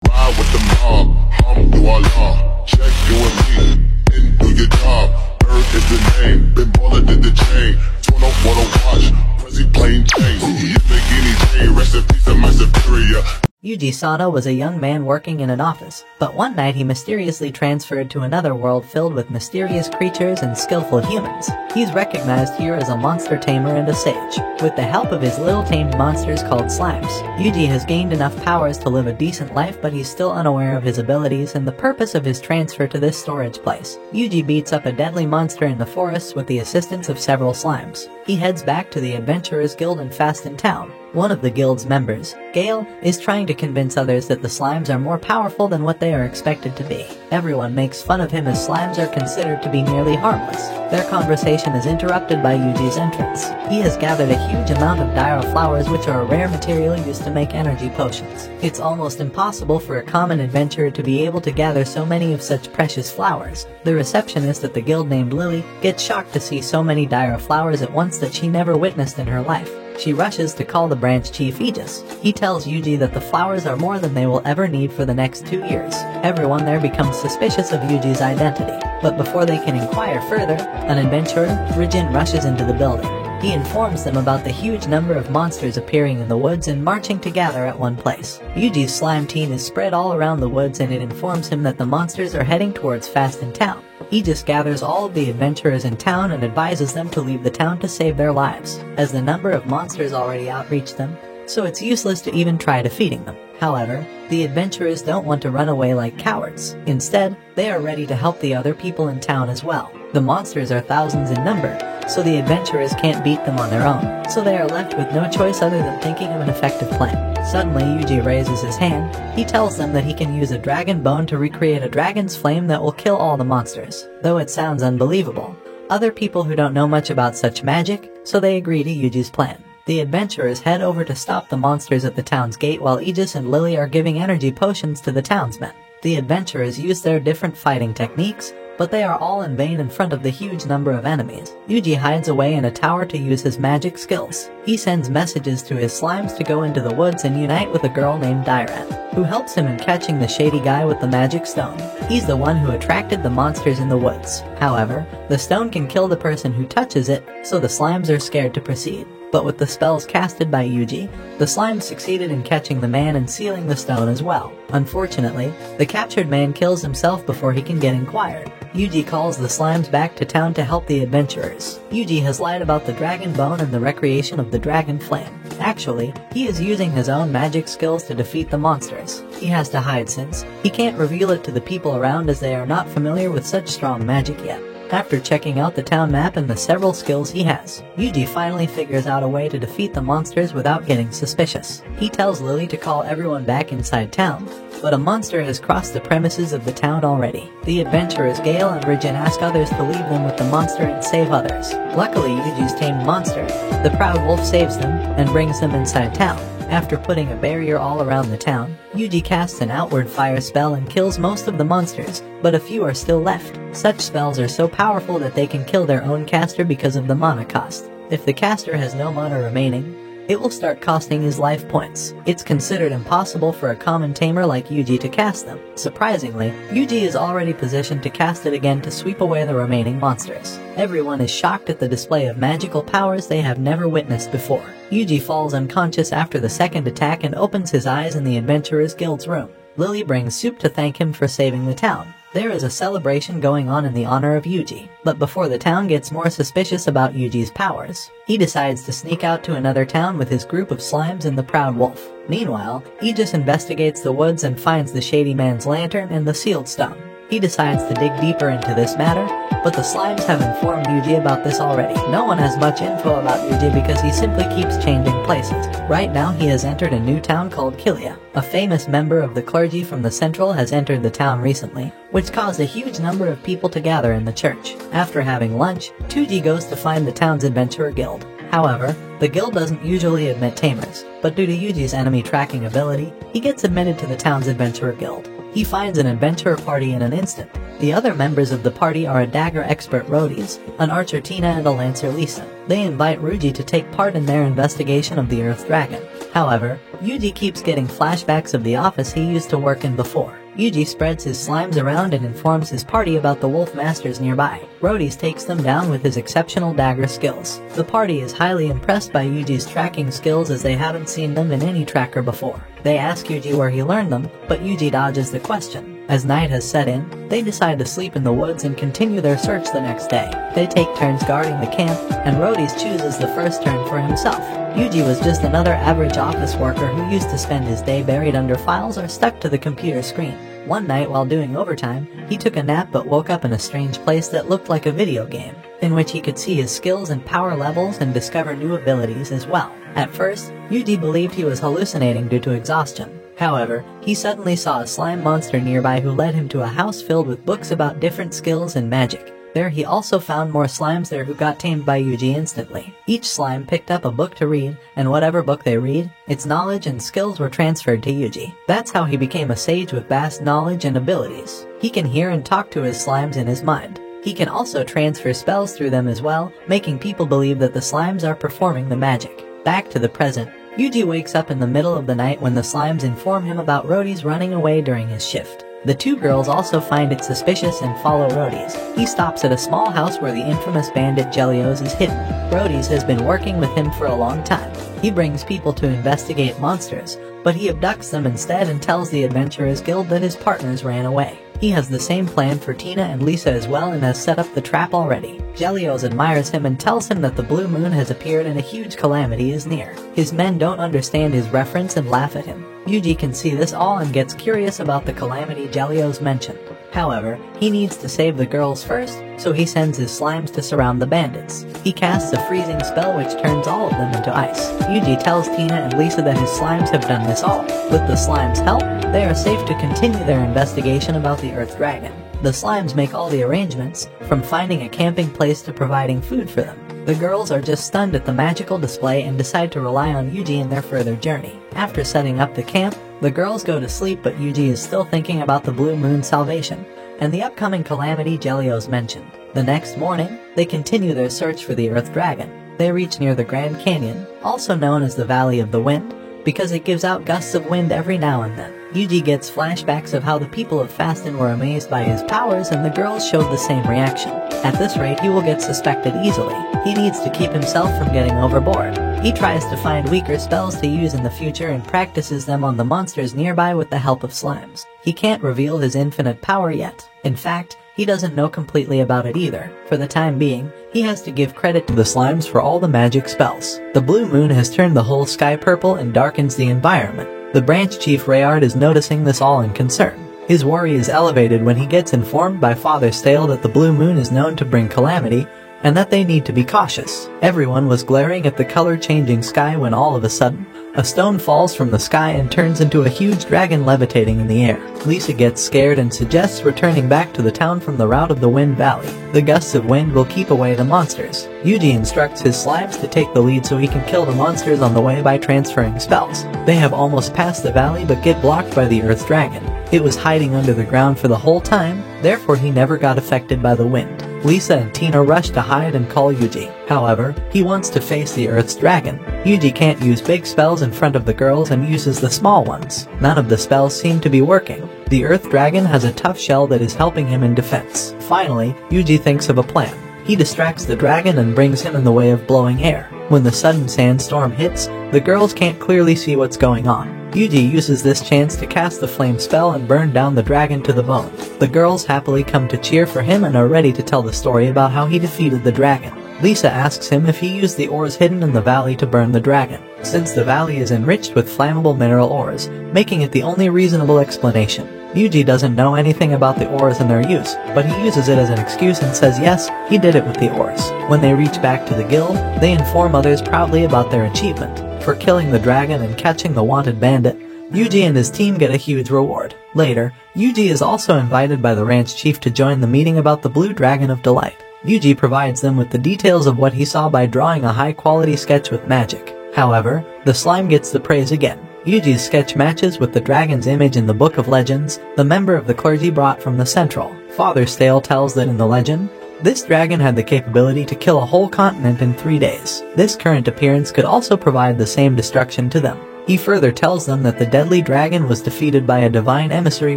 Ride with the mob, alhamdulillah. Check you and me, and do your job. Earth is the name, been ballin' in the chain. Turn up what I watch, Prezi plain Jane. You make any day, rest in peace of my superior. Yuji Sada was a young man working in an office, but one night he mysteriously transferred to another world filled with mysterious creatures and skillful humans. He's recognized here as a monster tamer and a sage. With the help of his little tamed monsters called slimes, Yuji has gained enough powers to live a decent life, but he's still unaware of his abilities and the purpose of his transfer to this storage place. Yuji beats up a deadly monster in the forests with the assistance of several slimes. He heads back to the Adventurers Guild in Faston Town. One of the guild's members, Gale, is trying to convince others that the slimes are more powerful than what they are expected to be. Everyone makes fun of him as slimes are considered to be nearly harmless. Their conversation is interrupted by Yuji's entrance. He has gathered a huge amount of Daira flowers, which are a rare material used to make energy potions. It's almost impossible for a common adventurer to be able to gather so many of such precious flowers. The receptionist at the guild named Lily gets shocked to see so many Daira flowers at once that she never witnessed in her life. She rushes to call the branch chief Aegis. He tells Yuji that the flowers are more than they will ever need for the next 2 years. Everyone there becomes suspicious of Yuji's identity. But before they can inquire further, an adventurer, Rijin, rushes into the building. He informs them about the huge number of monsters appearing in the woods and marching together at one place. Yuji's slime team is spread all around the woods, and it informs him that the monsters are heading towards Faston Town. Aegis gathers all of the adventurers in town and advises them to leave the town to save their lives, as the number of monsters already outreach them, so it's useless to even try defeating them. However, the adventurers don't want to run away like cowards. Instead, they are ready to help the other people in town as well. The monsters are thousands in number, so the adventurers can't beat them on their own, so they are left with no choice other than thinking of an effective plan. Suddenly, Yuji raises his hand. He tells them that he can use a dragon bone to recreate a dragon's flame that will kill all the monsters. Though it sounds unbelievable, other people who don't know much about such magic, so they agree to Yuji's plan. The adventurers head over to stop the monsters at the town's gate while Aegis and Lily are giving energy potions to the townsmen. The adventurers use their different fighting techniques, but they are all in vain in front of the huge number of enemies. Yuji hides away in a tower to use his magic skills. He sends messages to his slimes to go into the woods and unite with a girl named Dairan, who helps him in catching the shady guy with the magic stone. He's the one who attracted the monsters in the woods. However, the stone can kill the person who touches it, so the slimes are scared to proceed. But with the spells casted by Yuji, the slimes succeeded in catching the man and sealing the stone as well. Unfortunately, the captured man kills himself before he can get inquired. Yuji calls the slimes back to town to help the adventurers. Yuji has lied about the dragon bone and the recreation of the dragon flame. Actually, he is using his own magic skills to defeat the monsters. He has to hide since he can't reveal it to the people around, as they are not familiar with such strong magic yet. After checking out the town map and the several skills he has, Yuji finally figures out a way to defeat the monsters without getting suspicious. He tells Lily to call everyone back inside town, but a monster has crossed the premises of the town already. The adventurers Gale and Rijin ask others to leave them with the monster and save others. Luckily, Yuji's tamed monster, the Proud Wolf, saves them and brings them inside town. After putting a barrier all around the town, Yuji casts an outward fire spell and kills most of the monsters, but a few are still left. Such spells are so powerful that they can kill their own caster because of the mana cost. If the caster has no mana remaining, it will start costing his life points. It's considered impossible for a common tamer like Yuji to cast them. Surprisingly, Yuji is already positioned to cast it again to sweep away the remaining monsters. Everyone is shocked at the display of magical powers they have never witnessed before. Yuji falls unconscious after the second attack and opens his eyes in the Adventurers Guild's room. Lily brings soup to thank him for saving the town. There is a celebration going on in the honor of Yuji, but before the town gets more suspicious about Yuji's powers, he decides to sneak out to another town with his group of slimes and the Proud Wolf. Meanwhile, Aegis investigates the woods and finds the shady man's lantern and the sealed stone. He decides to dig deeper into this matter, but the slimes have informed Yuji about this already. No one has much info about Yuji because he simply keeps changing places. Right now he has entered a new town called Kilia. A famous member of the clergy from the Central has entered the town recently, which caused a huge number of people to gather in the church. After having lunch, Tuji goes to find the town's adventurer guild. However, the guild doesn't usually admit tamers, but due to Yuji's enemy tracking ability, he gets admitted to the town's adventurer guild. He finds an adventurer party in an instant. The other members of the party are a dagger expert Rhodes, an archer Tina, and a lancer Lisa. They invite Ruji to take part in their investigation of the Earth Dragon. However, Yuji keeps getting flashbacks of the office he used to work in before. Yuji spreads his slimes around and informs his party about the wolf masters nearby. Rhodes takes them down with his exceptional dagger skills. The party is highly impressed by Yuji's tracking skills as they haven't seen them in any tracker before. They ask Yuji where he learned them, but Yuji dodges the question. As night has set in, they decide to sleep in the woods and continue their search the next day. They take turns guarding the camp, and Rhodes chooses the first turn for himself. Yuji was just another average office worker who used to spend his day buried under files or stuck to the computer screen. One night while doing overtime, he took a nap but woke up in a strange place that looked like a video game, in which he could see his skills and power levels and discover new abilities as well. At first, Yuji believed he was hallucinating due to exhaustion. However, he suddenly saw a slime monster nearby who led him to a house filled with books about different skills and magic. There he also found more slimes there who got tamed by Yuji instantly. Each slime picked up a book to read, and whatever book they read, its knowledge and skills were transferred to Yuji. That's how he became a sage with vast knowledge and abilities. He can hear and talk to his slimes in his mind. He can also transfer spells through them as well, making people believe that the slimes are performing the magic. Back to the present, Yuji wakes up in the middle of the night when the slimes inform him about Rhodes running away during his shift. The two girls also find it suspicious and follow Rhodes. He stops at a small house where the infamous bandit Jelios is hidden. Rhodes has been working with him for a long time. He brings people to investigate monsters, but he abducts them instead and tells the Adventurers Guild that his partners ran away. He has the same plan for Tina and Lisa as well and has set up the trap already. Jelios admires him and tells him that the blue moon has appeared and a huge calamity is near. His men don't understand his reference and laugh at him. Yuji can see this all and gets curious about the calamity Jelios mentioned. However, he needs to save the girls first, so he sends his slimes to surround the bandits. He casts a freezing spell which turns all of them into ice. Yuji tells Tina and Lisa that his slimes have done this all. With the slimes' help, they are safe to continue their investigation about the Earth Dragon. The slimes make all the arrangements, from finding a camping place to providing food for them. The girls are just stunned at the magical display and decide to rely on Yuji in their further journey. After setting up the camp, the girls go to sleep but Yuji is still thinking about the Blue Moon salvation and the upcoming calamity Jelios mentioned. The next morning, they continue their search for the Earth Dragon. They reach near the Grand Canyon, also known as the Valley of the Wind, because it gives out gusts of wind every now and then. Yuji gets flashbacks of how the people of Faston were amazed by his powers and the girls showed the same reaction. At this rate he will get suspected easily. He needs to keep himself from getting overboard. He tries to find weaker spells to use in the future and practices them on the monsters nearby with the help of slimes. He can't reveal his infinite power yet. In fact, he doesn't know completely about it either. For the time being, he has to give credit to the slimes for all the magic spells. The blue moon has turned the whole sky purple and darkens the environment. The branch chief Rayard is noticing this all in concern. His worry is elevated when he gets informed by Father Stale that the blue moon is known to bring calamity, and that they need to be cautious. Everyone was glaring at the color-changing sky when all of a sudden, a stone falls from the sky and turns into a huge dragon levitating in the air. Lisa gets scared and suggests returning back to the town from the route of the Wind Valley. The gusts of wind will keep away the monsters. Yuji instructs his slimes to take the lead so he can kill the monsters on the way by transferring spells. They have almost passed the valley but get blocked by the Earth Dragon. It was hiding under the ground for the whole time, therefore he never got affected by the wind. Lisa and Tina rush to hide and call Yuji. However, he wants to face the Earth's dragon. Yuji can't use big spells in front of the girls and uses the small ones. None of the spells seem to be working. The Earth dragon has a tough shell that is helping him in defense. Finally, Yuji thinks of a plan. He distracts the dragon and brings him in the way of blowing air. When the sudden sandstorm hits, the girls can't clearly see what's going on. Yuji uses this chance to cast the flame spell and burn down the dragon to the bone. The girls happily come to cheer for him and are ready to tell the story about how he defeated the dragon. Lisa asks him if he used the ores hidden in the valley to burn the dragon, since the valley is enriched with flammable mineral ores, making it the only reasonable explanation. Yuji doesn't know anything about the ores and their use, but he uses it as an excuse and says yes, he did it with the ores. When they reach back to the guild, they inform others proudly about their achievement. For killing the dragon and catching the wanted bandit, Yuji and his team get a huge reward. Later, Yuji is also invited by the ranch chief to join the meeting about the Blue Dragon of Delight. Yuji provides them with the details of what he saw by drawing a high-quality sketch with magic. However, the slime gets the praise again. Yuji's sketch matches with the dragon's image in the Book of Legends, the member of the clergy brought from the Central. Father Stale tells that in the legend, this dragon had the capability to kill a whole continent in 3 days. This current appearance could also provide the same destruction to them. He further tells them that the deadly dragon was defeated by a divine emissary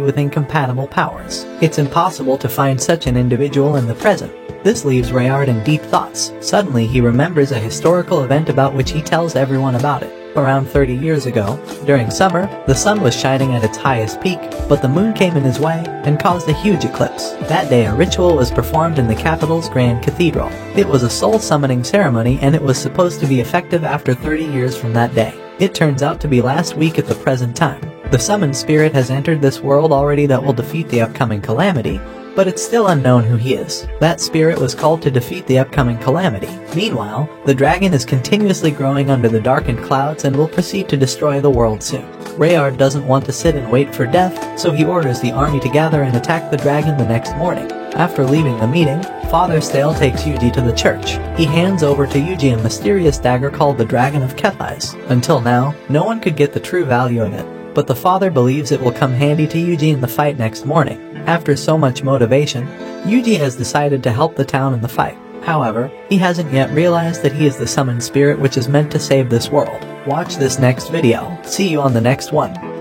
with incompatible powers. It's impossible to find such an individual in the present. This leaves Rayard in deep thoughts. Suddenly he remembers a historical event about which he tells everyone about it. Around 30 years ago, during summer, the sun was shining at its highest peak, but the moon came in his way and caused a huge eclipse. That day a ritual was performed in the capital's Grand Cathedral. It was a soul-summoning ceremony and it was supposed to be effective after 30 years from that day. It turns out to be last week at the present time. The summoned spirit has entered this world already that will defeat the upcoming calamity, but it's still unknown who he is. That spirit was called to defeat the upcoming calamity. Meanwhile, the dragon is continuously growing under the darkened clouds and will proceed to destroy the world soon. Rayard doesn't want to sit and wait for death, so he orders the army to gather and attack the dragon the next morning. After leaving the meeting, Father Stale takes Yuji to the church. He hands over to Yuji a mysterious dagger called the Dragon of Kethais. Until now, no one could get the true value of it, but the father believes it will come handy to Yuji in the fight next morning. After so much motivation, Yuji has decided to help the town in the fight. However, he hasn't yet realized that he is the summoned spirit which is meant to save this world. Watch this next video. See you on the next one.